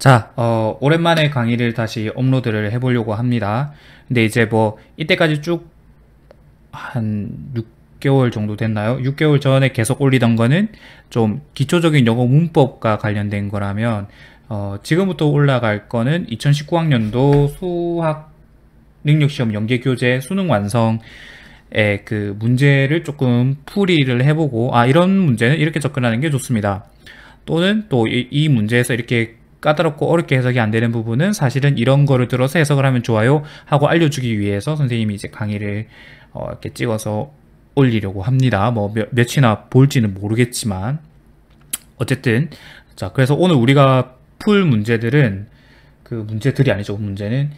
자, 오랜만에 강의를 다시 업로드를 해보려고 합니다. 근데 이제 뭐, 이때까지 쭉 한 6개월 정도 됐나요? 6개월 전에 계속 올리던 거는 좀 기초적인 영어 문법과 관련된 거라면, 지금부터 올라갈 거는 2019학년도 수학 능력시험 연계교재 수능 완성의 그 문제를 조금 풀이를 해보고, 이런 문제는 이렇게 접근하는 게 좋습니다. 또는 또 이 문제에서 이렇게 까다롭고 어렵게 해석이 안 되는 부분은 사실은 이런 거를 들어서 해석을 하면 좋아요 하고 알려주기 위해서 선생님이 이제 강의를 이렇게 찍어서 올리려고 합니다. 뭐 몇이나 볼지는 모르겠지만 어쨌든 자, 그래서 오늘 우리가 풀 문제들은 그 문제들이 아니죠. 문제는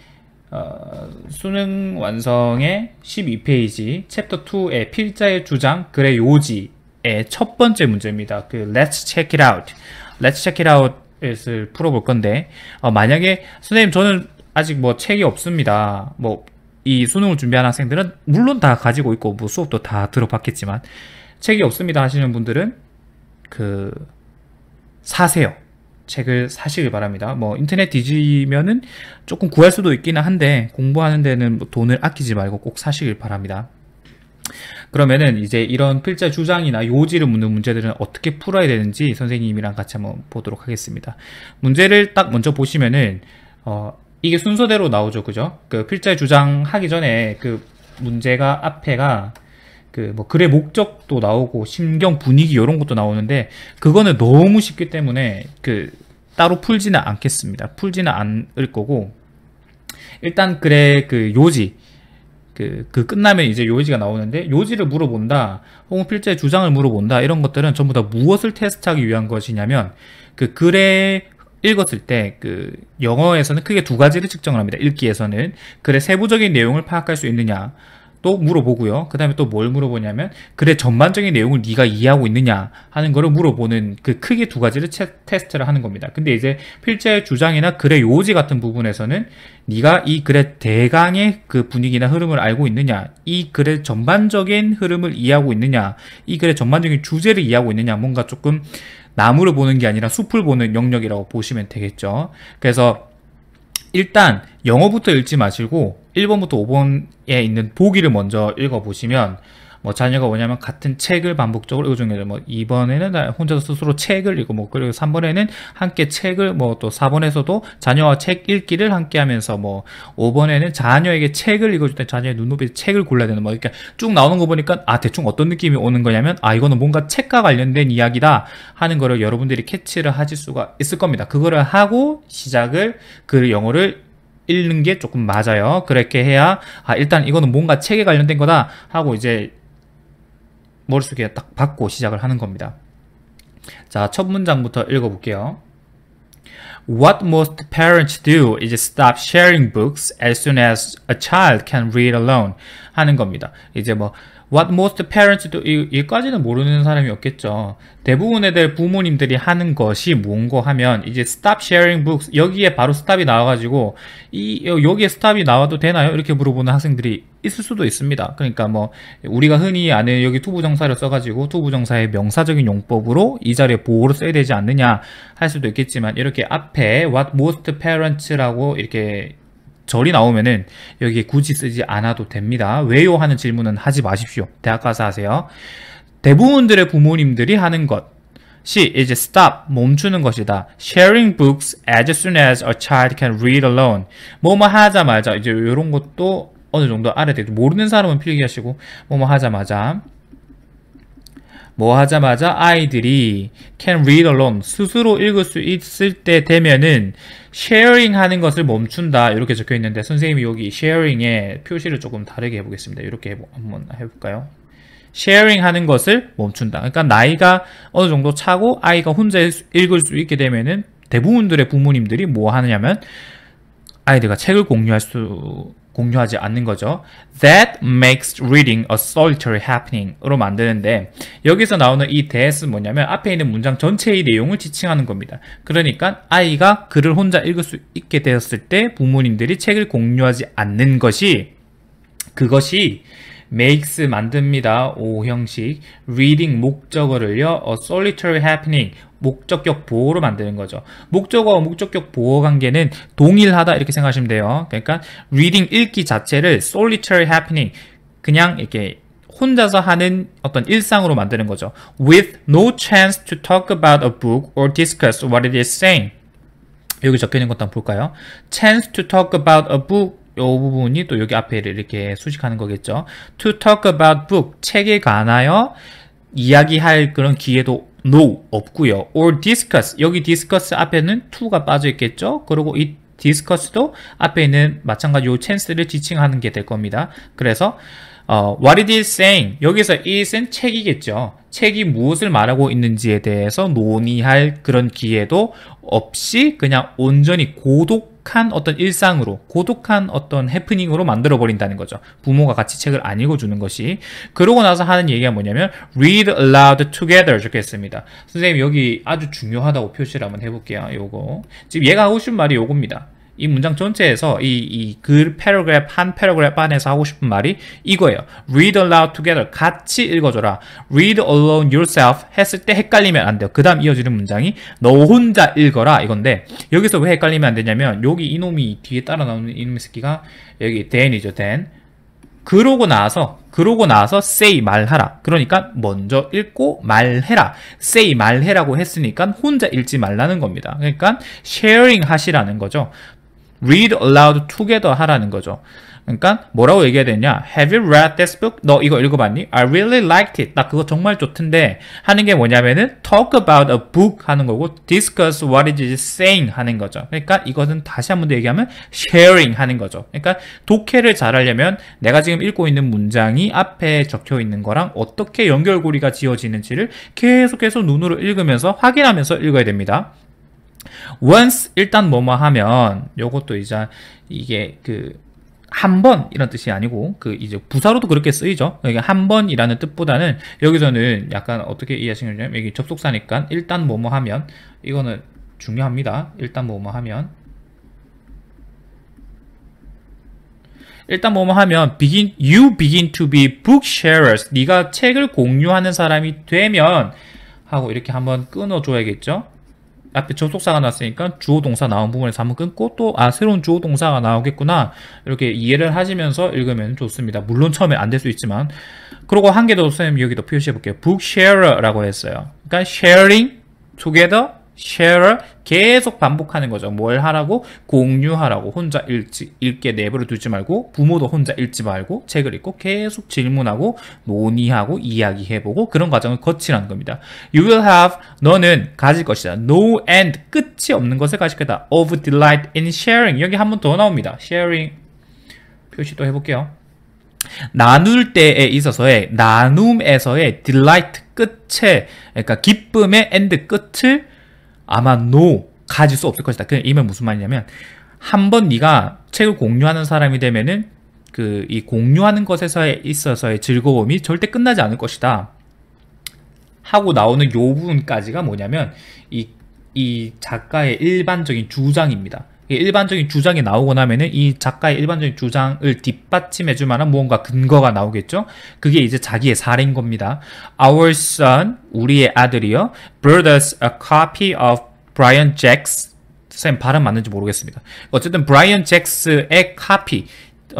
수능 완성의 12페이지 챕터 2의 필자의 주장 글의 요지의 첫 번째 문제입니다. 그 Let's check it out. Let's check it out을 풀어볼 건데, 만약에 선생님 저는 아직 뭐 책이 없습니다. 뭐 이 수능을 준비하는 학생들은 물론 다 가지고 있고 뭐 수업도 다 들어봤겠지만 책이 없습니다 하시는 분들은 사세요. 책을 사시길 바랍니다. 뭐 인터넷 뒤지면은 조금 구할 수도 있기는 한데 공부하는 데는 뭐 돈을 아끼지 말고 꼭 사시길 바랍니다. 그러면은 이제 이런 필자 주장이나 요지를 묻는 문제들은 어떻게 풀어야 되는지 선생님이랑 같이 한번 보도록 하겠습니다. 문제를 딱 먼저 보시면은 이게 순서대로 나오죠, 그죠? 그 필자 주장 하기 전에 그 문제가 앞에가 그 뭐 글의 목적도 나오고 심경 분위기 이런 것도 나오는데 그거는 너무 쉽기 때문에 따로 풀지는 않겠습니다. 풀지는 않을 거고, 일단 글의 그 요지 끝나면 이제 요지가 나오는데, 요지를 물어본다 혹은 필자의 주장을 물어본다 이런 것들은 전부 다 무엇을 테스트하기 위한 것이냐면 그 글에 읽었을 때 영어에서는 크게 두 가지를 측정을 합니다. 읽기에서는 글의 세부적인 내용을 파악할 수 있느냐 또 물어보고요. 그 다음에 또 뭘 물어보냐면 글의 전반적인 내용을 네가 이해하고 있느냐 하는 거를 물어보는 크게 두 가지를 테스트를 하는 겁니다. 근데 이제 필자의 주장이나 글의 요지 같은 부분에서는 네가 이 글의 대강의 그 분위기나 흐름을 알고 있느냐, 이 글의 전반적인 흐름을 이해하고 있느냐, 이 글의 전반적인 주제를 이해하고 있느냐, 뭔가 조금 나무를 보는 게 아니라 숲을 보는 영역이라고 보시면 되겠죠. 그래서 일단 영어부터 읽지 마시고 1번부터 5번에 있는 보기를 먼저 읽어보시면, 뭐 자녀가 뭐냐면 같은 책을 반복적으로 읽어주는, 뭐 2번에는 혼자서 스스로 책을 읽고, 뭐 그리고 3번에는 함께 책을, 뭐 또 4번에서도 자녀와 책 읽기를 함께 하면서, 뭐 5번에는 자녀에게 책을 읽어줄 때 자녀의 눈높이에 책을 골라야 되는, 뭐 이렇게 쭉 나오는 거 보니까 대충 어떤 느낌이 오는 거냐면 이거는 뭔가 책과 관련된 이야기다 하는 거를 여러분들이 캐치를 하실 수가 있을 겁니다. 그거를 하고 시작을 그 영어를 읽는 게 조금 맞아요. 그렇게 해야 일단 이거는 뭔가 책에 관련된 거다 하고 이제 머릿속에 딱 받고 시작을 하는 겁니다. 자, 첫 문장부터 읽어볼게요. What most parents do is stop sharing books as soon as a child can read alone 하는 겁니다. 이제 뭐 What most parents do, 이까지는 모르는 사람이 없겠죠. 대부분의 부모님들이 하는 것이 뭔고 하면 이제 stop sharing books, 여기에 바로 stop이 나와가지고 여기에 stop이 나와도 되나요? 이렇게 물어보는 학생들이 있을 수도 있습니다. 그러니까 뭐 우리가 흔히 아는 여기 투부정사를 써가지고 투부정사의 명사적인 용법으로 이 자리에 보호를 써야 되지 않느냐 할 수도 있겠지만, 이렇게 앞에 what most parents라고 이렇게 절이 나오면은 여기 굳이 쓰지 않아도 됩니다. 왜요? 하는 질문은 하지 마십시오. 대학 가서 하세요. 대부분들의 부모님들이 하는 것이 이제 stop, 멈추는 것이다. sharing books as soon as a child can read alone. 뭐뭐 하자마자, 이제 이런 것도 어느 정도 알아야 되죠. 모르는 사람은 필기하시고, 뭐뭐 하자마자 아이들이 can read alone, 스스로 읽을 수 있을 때 되면은 sharing 하는 것을 멈춘다 이렇게 적혀 있는데, 선생님이 여기 sharing의 표시를 조금 다르게 해보겠습니다. 이렇게 한번 해볼까요? sharing 하는 것을 멈춘다. 그러니까 나이가 어느 정도 차고 아이가 혼자 읽을 수 있게 되면은 대부분들의 부모님들이 뭐 하느냐면 아이들과 책을 공유하지 않는 거죠. That makes reading a solitary happening으로 만드는데, 여기서 나오는 이 that은 뭐냐면 앞에 있는 문장 전체의 내용을 지칭하는 겁니다. 그러니까 아이가 글을 혼자 읽을 수 있게 되었을 때 부모님들이 책을 공유하지 않는 것이, 그것이 makes 만듭니다. O 형식. reading 목적어를요. a solitary happening 목적격 보호로 만드는 거죠. 목적어와 목적격 보호 관계는 동일하다 이렇게 생각하시면 돼요. 그러니까 reading 읽기 자체를 solitary happening 그냥 이렇게 혼자서 하는 어떤 일상으로 만드는 거죠. with no chance to talk about a book or discuss what it is saying. 여기 적혀 있는 것도 한번 볼까요? chance to talk about a book 이 부분이 또 여기 앞에 이렇게 수식하는 거겠죠. to talk about book 책에 관하여 이야기할 그런 기회도 no 없고요. or discuss 여기 discuss 앞에는 to가 빠져 있겠죠. 그리고 이 discuss도 앞에 있는 마찬가지 요 chance를 지칭하는 게 될 겁니다. 그래서 what it is saying 여기서 it은 책이겠죠. 책이 무엇을 말하고 있는지에 대해서 논의할 그런 기회도 없이 그냥 온전히 고독한 어떤 일상으로 고독한 어떤 해프닝으로 만들어 버린다는 거죠. 부모가 같이 책을 안 읽어주는 것이. 그러고 나서 하는 얘기가 뭐냐면 read aloud together 적혀있습니다. 선생님 여기 아주 중요하다고 표시를 한번 해볼게요. 요거 지금 얘가 하고 싶은 말이 요겁니다. 이 문장 전체에서 그 패러그래프 한 패러그래프 안에서 하고 싶은 말이 이거예요. read aloud together 같이 읽어줘라. read alone yourself 했을 때 헷갈리면 안 돼요. 그 다음 이어지는 문장이 너 혼자 읽어라 이건데 여기서 왜 헷갈리면 안 되냐면 여기 이놈이 뒤에 따라 나오는 이놈의 새끼가 여기 then이죠. then 그러고 나서 say 말하라. 그러니까 먼저 읽고 말해라. say 말해라고 했으니까 혼자 읽지 말라는 겁니다. 그러니까 sharing 하시라는 거죠. read aloud together 하라는 거죠. 그러니까 뭐라고 얘기해야 되냐? Have you read this book? 너 이거 읽어봤니? I really liked it. 나 그거 정말 좋던데 하는 게 뭐냐면은 talk about a book 하는 거고 discuss what it is saying 하는 거죠. 그러니까 이것은 다시 한 번 더 얘기하면 sharing 하는 거죠. 그러니까 독해를 잘하려면 내가 지금 읽고 있는 문장이 앞에 적혀 있는 거랑 어떻게 연결고리가 지어지는지를 계속해서 눈으로 읽으면서 확인하면서 읽어야 됩니다. once 일단 뭐뭐 하면 요것도 이제 이게 한 번 이런 뜻이 아니고 이제 부사로도 그렇게 쓰이죠. 그러니까 한 번이라는 뜻보다는 여기서는 약간 어떻게 이해하시냐면 여기 접속사니까 일단 뭐뭐 하면 이거는 중요합니다. 일단 뭐뭐 하면 you begin to be book sharers 네가 책을 공유하는 사람이 되면 하고 이렇게 한번 끊어줘야겠죠. 앞에 접속사가 나왔으니까 주어 동사 나온 부분에서 한번 끊고 또 새로운 주어 동사가 나오겠구나 이렇게 이해를 하시면서 읽으면 좋습니다. 물론 처음에 안 될 수 있지만. 그리고 한 개 더 선생님 여기도 표시해 볼게요. book sharer라고 했어요. 그러니까 sharing together sharer 계속 반복하는 거죠. 뭘 하라고? 공유하라고. 혼자 읽게 내버려 두지 말고 부모도 혼자 읽지 말고 책을 읽고 계속 질문하고 논의하고 이야기해보고 그런 과정을 거치라는 겁니다. You will have 너는 가질 것이다. No end 끝이 없는 것을 가질 거다. Of delight in sharing 여기 한 번 더 나옵니다. sharing 표시도 해볼게요. 나눌 때에 있어서의 나눔에서의 delight 끝에 그러니까 기쁨의 end 끝을 아마 no 가질 수 없을 것이다. 이 말 무슨 말이냐면 한 번 네가 책을 공유하는 사람이 되면은 이 공유하는 것에 있어서의 즐거움이 절대 끝나지 않을 것이다. 하고 나오는 요 부분까지가 뭐냐면 이 작가의 일반적인 주장입니다. 일반적인 주장이 나오고 나면은 이 작가의 일반적인 주장을 뒷받침해줄 만한 무언가 근거가 나오겠죠. 그게 이제 자기의 사례인 겁니다. Our son, 우리의 아들이요, brought us a copy of Brian Jacks. 선생님 발음 맞는지 모르겠습니다. 어쨌든 Brian Jacks의 copy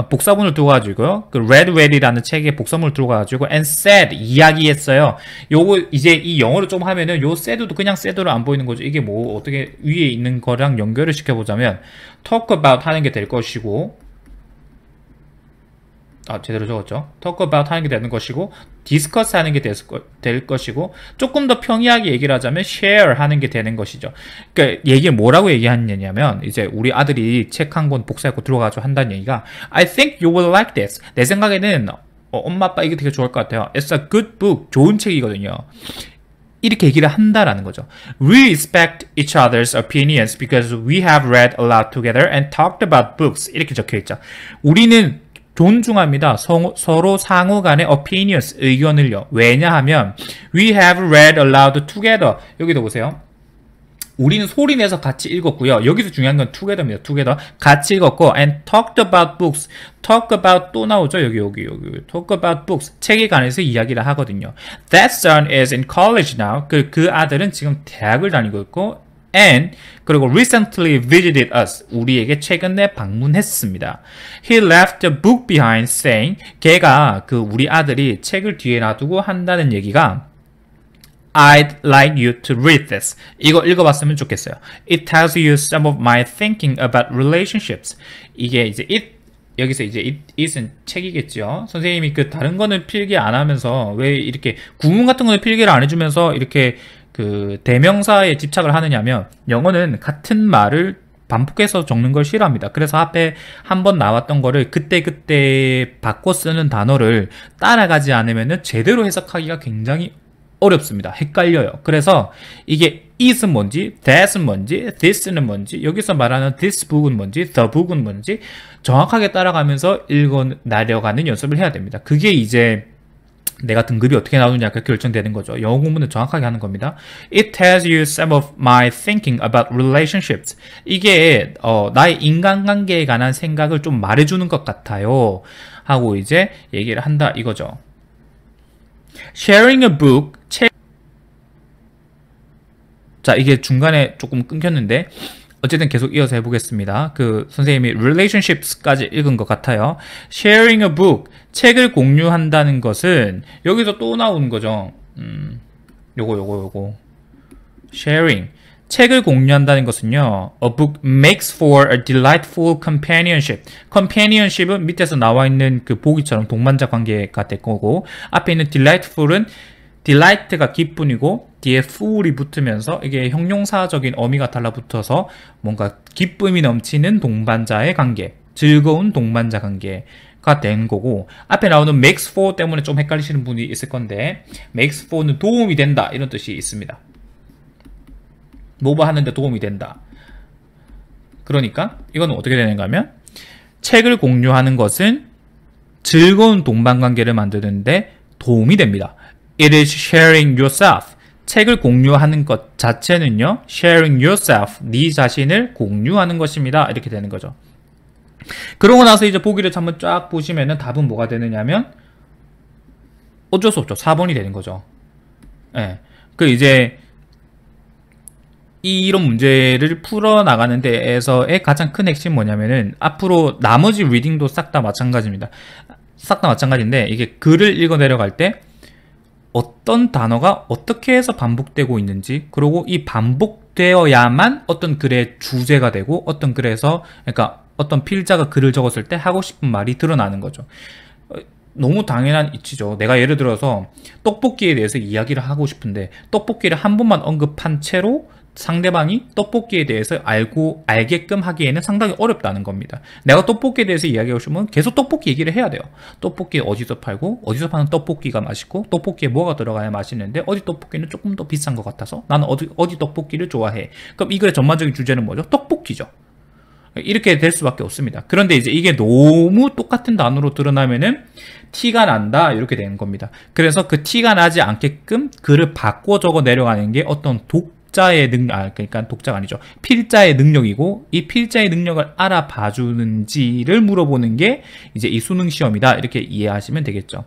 복사본을 두고가지고요. Red Whale이라는 책에 복사본을 두고가지고 and said 이야기했어요. 요거 이제 이 영어로 좀 하면은 요 said도 그냥 said로 안 보이는 거죠. 이게 뭐 어떻게 위에 있는 거랑 연결을 시켜보자면 talk about 하는 게 될 것이고 제대로 적었죠. talk about 하는 게 되는 것이고 discuss 하는 게 될 것이고 조금 더 평이하게 얘기를 하자면 share 하는 게 되는 것이죠. 그러니까 얘기 뭐라고 얘기하느냐면 이제 우리 아들이 책 한 권 복사해서 들어가지고 한다는 얘기가 I think you will like this. 내 생각에는 엄마 아빠 이게 되게 좋을 것 같아요. It's a good book. 좋은 책이거든요. 이렇게 얘기를 한다라는 거죠. We respect each other's opinions because we have read aloud together and talked about books. 이렇게 적혀있죠. 우리는 존중합니다. 서로 상호 간의 opinions, 의견을요. 왜냐하면 we have read aloud together. 여기도 보세요. 우리는 소리 내서 같이 읽었고요. 여기서 중요한 건 together입니다. together. 같이 읽었고 and talked about books. talk about 또 나오죠. 여기. talk about books. 책에 관해서 이야기를 하거든요. That son is in college now. 그 아들은 지금 대학을 다니고 있고 and 그리고 recently visited us. 우리에게 최근에 방문했습니다. He left the book behind saying 걔가 우리 아들이 책을 뒤에 놔두고 한다는 얘기가 I'd like you to read this. 이거 읽어봤으면 좋겠어요. It tells you some of my thinking about relationships. 이게 이제 여기서 이제 it은 책이겠죠. 선생님이 다른 거는 필기 안 하면서 왜 이렇게 구문 같은 거는 필기를 안 해주면서 이렇게 대명사에 집착을 하느냐면 영어는 같은 말을 반복해서 적는 걸 싫어합니다. 그래서 앞에 한번 나왔던 거를 그때 바꿔 쓰는 단어를 따라가지 않으면 제대로 해석하기가 굉장히 어렵습니다. 헷갈려요. 그래서 이게 it은 뭔지, that은 뭔지, this는 뭔지, 여기서 말하는 this book은 뭔지, the book은 뭔지 정확하게 따라가면서 읽어내려가는 연습을 해야 됩니다. 그게 이제 내가 등급이 어떻게 나오느냐가 결정되는 거죠. 영어 공부는 정확하게 하는 겁니다. It tells you some of my thinking about relationships. 이게 나의 인간관계에 관한 생각을 좀 말해주는 것 같아요. 하고 이제 얘기를 한다 이거죠. Sharing a book. 자, 이게 중간에 조금 끊겼는데 어쨌든 계속 이어서 해보겠습니다. 선생님이 relationships까지 읽은 것 같아요. Sharing a book. 책을 공유한다는 것은 여기서 또 나오는 거죠. 요거. Sharing. 책을 공유한다는 것은요. A book makes for a delightful companionship. companionship은 밑에서 나와 있는 보기처럼 동반자 관계가 될 거고 앞에 있는 delightful은 delight가 기쁨이고 뒤에 ful이 붙으면서 이게 형용사적인 어미가 달라붙어서 뭔가 기쁨이 넘치는 동반자의 관계, 즐거운 동반자 관계가 된 거고 앞에 나오는 makes for 때문에 좀 헷갈리시는 분이 있을 건데 makes for는 도움이 된다 이런 뜻이 있습니다. 뭐뭐 하는데 도움이 된다. 그러니까 이거는 어떻게 되는가 하면 책을 공유하는 것은 즐거운 동반관계를 만드는데 도움이 됩니다. It is sharing yourself. 책을 공유하는 것 자체는요. sharing yourself. 네 자신을 공유하는 것입니다. 이렇게 되는 거죠. 그러고 나서 이제 보기를 한번 쫙 보시면은 답은 뭐가 되느냐면 어쩔 수 없죠. 4번이 되는 거죠. 예. 이제 이런 문제를 풀어나가는 데에서의 가장 큰 핵심이 뭐냐면은 앞으로 나머지 리딩도 싹 다 마찬가지입니다. 싹 다 마찬가지인데 이게 글을 읽어 내려갈 때 어떤 단어가 어떻게 해서 반복되고 있는지 그리고 이 반복되어야만 어떤 글의 주제가 되고 어떤 글에서 그러니까 어떤 필자가 글을 적었을 때 하고 싶은 말이 드러나는 거죠. 너무 당연한 이치죠. 내가 예를 들어서 떡볶이에 대해서 이야기를 하고 싶은데 떡볶이를 한 번만 언급한 채로 상대방이 떡볶이에 대해서 알게끔 하기에는 상당히 어렵다는 겁니다. 내가 떡볶이에 대해서 이야기하고 싶으면 계속 떡볶이 얘기를 해야 돼요. 떡볶이 어디서 팔고 어디서 파는 떡볶이가 맛있고 떡볶이에 뭐가 들어가야 맛있는데 어디 떡볶이는 조금 더 비싼 것 같아서 나는 어디 떡볶이를 좋아해. 그럼 이 글의 전반적인 주제는 뭐죠? 떡볶이죠. 이렇게 될 수밖에 없습니다. 그런데 이제 이게 너무 똑같은 단어로 드러나면은 티가 난다 이렇게 되는 겁니다. 그래서 그 티가 나지 않게끔 글을 바꿔 적어 내려가는 게 어떤 독자의 능력, 그러니까 독자가 아니죠. 필자의 능력이고 이 필자의 능력을 알아봐주는지를 물어보는 게 이제 이 수능 시험이다 이렇게 이해하시면 되겠죠.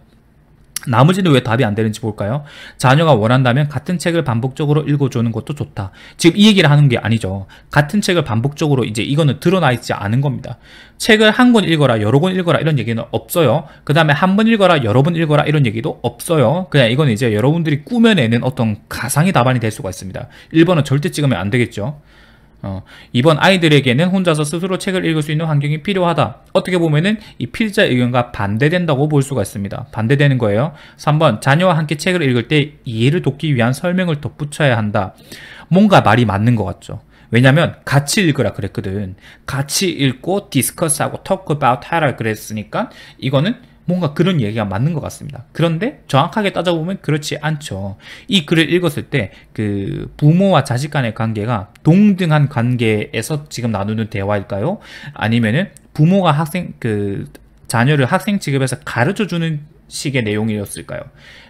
나머지는 왜 답이 안 되는지 볼까요? 자녀가 원한다면 같은 책을 반복적으로 읽어주는 것도 좋다. 지금 이 얘기를 하는 게 아니죠. 같은 책을 반복적으로 이제 이거는 드러나 있지 않은 겁니다. 책을 한 권 읽어라, 여러 권 읽어라 이런 얘기는 없어요. 그 다음에 한 번 읽어라, 여러 번 읽어라 이런 얘기도 없어요. 그냥 이건 이제 여러분들이 꾸며내는 어떤 가상의 답안이 될 수가 있습니다. 1번은 절대 찍으면 안 되겠죠. 2번 아이들에게는 혼자서 스스로 책을 읽을 수 있는 환경이 필요하다. 어떻게 보면은 이 필자 의견과 반대된다고 볼 수가 있습니다. 반대되는 거예요. 3번 자녀와 함께 책을 읽을 때 이해를 돕기 위한 설명을 덧붙여야 한다. 뭔가 말이 맞는 것 같죠. 왜냐면 같이 읽으라 그랬거든. 같이 읽고 디스커스하고 talk about 하라 그랬으니까 이거는 뭔가 그런 얘기가 맞는 것 같습니다. 그런데 정확하게 따져보면 그렇지 않죠. 이 글을 읽었을 때 그 부모와 자식 간의 관계가 동등한 관계에서 지금 나누는 대화일까요? 아니면은 부모가 자녀를 학생 취급해서 가르쳐주는 식의 내용이었을까요?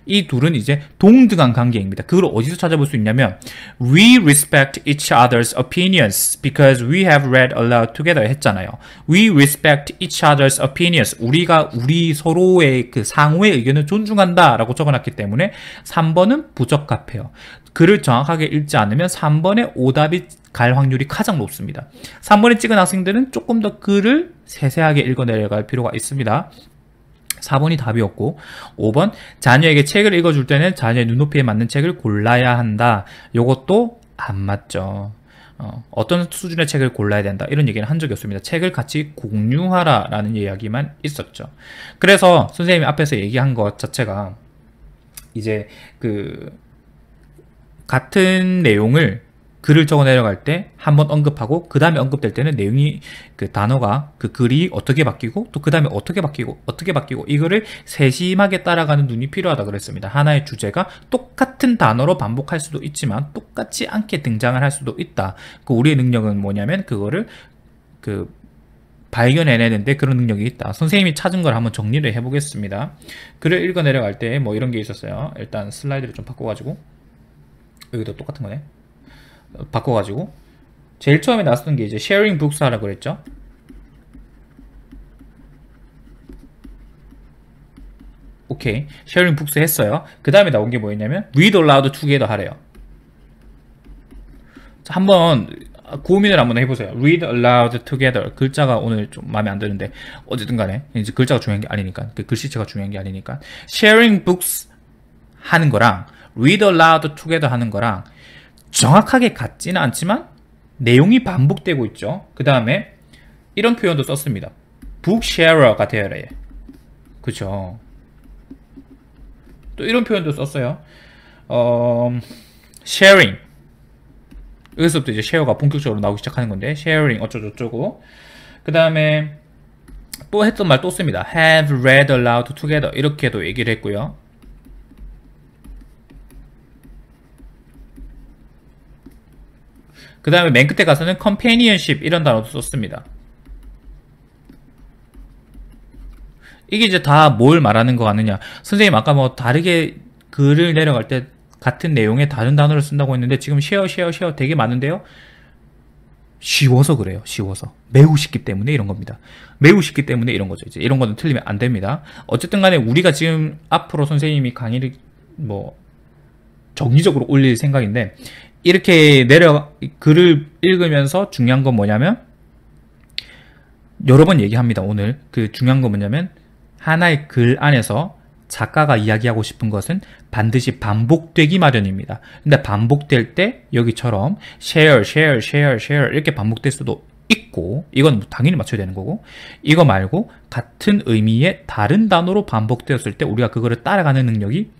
이 둘은 이제 동등한 관계입니다. 그걸 어디서 찾아볼 수 있냐면 We respect each other's opinions because we have read aloud together 했잖아요. We respect each other's opinions. 우리가 우리 서로의 그 상호의 의견을 존중한다 라고 적어놨기 때문에 3번은 부적합해요. 글을 정확하게 읽지 않으면 3번의 오답이 갈 확률이 가장 높습니다. 3번에 찍은 학생들은 조금 더 글을 세세하게 읽어 내려갈 필요가 있습니다. 4번이 답이었고 5번 자녀에게 책을 읽어줄 때는 자녀의 눈높이에 맞는 책을 골라야 한다. 이것도 안 맞죠. 어떤 수준의 책을 골라야 된다 이런 얘기는 한 적이 없습니다. 책을 같이 공유하라 라는 이야기만 있었죠. 그래서 선생님이 앞에서 얘기한 것 자체가 이제 그 같은 내용을 글을 적어 내려갈 때 한번 언급하고 그 다음에 언급될 때는 내용이 그 단어가 그 글이 어떻게 바뀌고 또 그 다음에 어떻게 바뀌고 이거를 세심하게 따라가는 눈이 필요하다 그랬습니다. 하나의 주제가 똑같은 단어로 반복할 수도 있지만 똑같지 않게 등장을 할 수도 있다. 그 우리의 능력은 뭐냐면 그거를 그 발견해내는데 그런 능력이 있다. 선생님이 찾은 걸 한번 정리를 해보겠습니다. 글을 읽어 내려갈 때 뭐 이런 게 있었어요. 일단 슬라이드를 좀 바꿔가지고 여기도 똑같은 거네. 바꿔가지고 제일 처음에 나왔던 게 이제 sharing books 하라고 그랬죠. 오케이, sharing books 했어요. 그 다음에 나온 게 뭐였냐면 read aloud together 하래요. 자, 한번 고민을 한번 해보세요. read aloud together. 글자가 오늘 좀 마음에 안 드는데 어쨌든 간에 이제 글자가 중요한 게 아니니까, 그 글씨체가 중요한 게 아니니까 sharing books 하는 거랑 read aloud together 하는 거랑 정확하게 같지는 않지만 내용이 반복되고 있죠. 그 다음에 이런 표현도 썼습니다. 북쉐어가 되어라. 그죠? 또 이런 표현도 썼어요. sharing. 여기서부터 이제 쉐어가 본격적으로 나오기 시작하는 건데 sharing 어쩌고저쩌고. 그 다음에 또 했던 말 또 씁니다. have read aloud together 이렇게도 얘기를 했고요. 그 다음에 맨 끝에 가서는 companionship 이런 단어도 썼습니다. 이게 이제 다 뭘 말하는 거 같느냐. 선생님 아까 뭐 다르게 글을 내려갈 때 같은 내용의 다른 단어를 쓴다고 했는데 지금 share 되게 많은데요. 쉬워서 그래요. 쉬워서. 매우 쉽기 때문에 이런 겁니다. 매우 쉽기 때문에 이런 거죠. 이제 이런 거는 틀리면 안 됩니다. 어쨌든 간에 우리가 지금 앞으로 선생님이 강의를 뭐 정기적으로 올릴 생각인데 이렇게 글을 읽으면서 중요한 건 뭐냐면 여러 번 얘기합니다. 오늘 그 중요한 건 뭐냐면 하나의 글 안에서 작가가 이야기하고 싶은 것은 반드시 반복되기 마련입니다. 근데 반복될 때 여기처럼 share 이렇게 반복될 수도 있고 이건 당연히 맞춰야 되는 거고 이거 말고 같은 의미의 다른 단어로 반복되었을 때 우리가 그거를 따라가는 능력이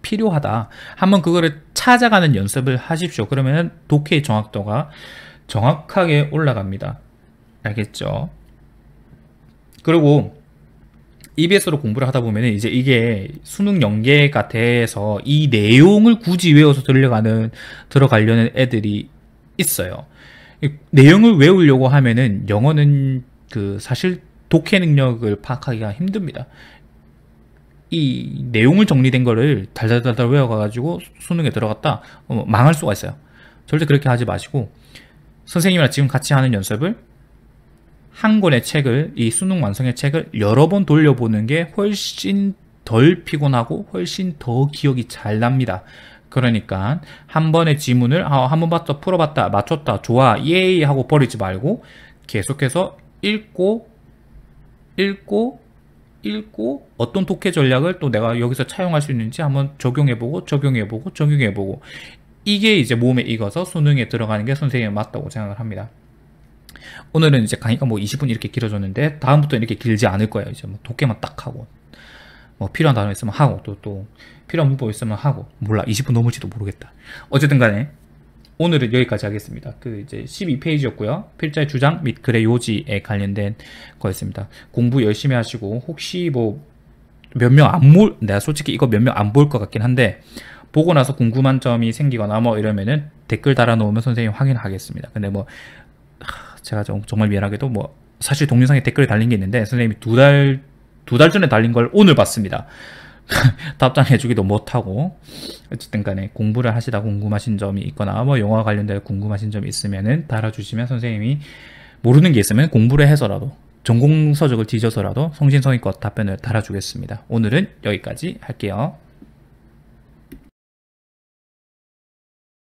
필요하다. 한번 그거를 찾아가는 연습을 하십시오. 그러면 독해의 정확도가 정확하게 올라갑니다. 알겠죠? 그리고 EBS로 공부를 하다 보면 이제 이게 수능 연계가 돼서 이 내용을 굳이 외워서 들어가려는 애들이 있어요. 내용을 외우려고 하면은 영어는 그 사실 독해 능력을 파악하기가 힘듭니다. 이 내용을 정리된 거를 달달달달 외워가지고 수능에 들어갔다 망할 수가 있어요. 절대 그렇게 하지 마시고 선생님이랑 지금 같이 하는 연습을 한 권의 책을 이 수능 완성의 책을 여러 번 돌려보는 게 훨씬 덜 피곤하고 훨씬 더 기억이 잘 납니다. 그러니까 한 번의 지문을 한 번 봤다 풀어봤다 맞췄다 좋아 예이 하고 버리지 말고 계속해서 읽고 어떤 독해 전략을 또 내가 여기서 차용할 수 있는지 한번 적용해보고 이게 이제 몸에 익어서 수능에 들어가는 게 선생님이 맞다고 생각을 합니다. 오늘은 이제 강의가 뭐 20분 이렇게 길어졌는데 다음부터 이렇게 길지 않을 거예요. 이제 뭐 독해만 딱 하고 뭐 필요한 단어 있으면 하고 또 필요한 문법 있으면 하고 몰라 20분 넘을지도 모르겠다. 어쨌든 간에 오늘은 여기까지 하겠습니다. 그 이제 12페이지였고요. 필자의 주장 및 글의 요지에 관련된 거였습니다. 공부 열심히 하시고 혹시 뭐 몇 명 내가 솔직히 이거 몇 명 안 볼 것 같긴 한데 보고 나서 궁금한 점이 생기거나 뭐 이러면은 댓글 달아놓으면 선생님 확인하겠습니다. 근데 뭐 제가 정말 미안하게도 뭐 사실 동영상에 댓글이 달린 게 있는데 선생님이 2달 2달 전에 달린 걸 오늘 봤습니다. 답장해주기도 못하고. 어쨌든 간에 공부를 하시다 궁금하신 점이 있거나 뭐 영화 관련된 궁금하신 점이 있으면은 달아주시면 선생님이 모르는 게 있으면 공부를 해서라도 전공 서적을 뒤져서라도 성심성의껏 답변을 달아주겠습니다. 오늘은 여기까지 할게요.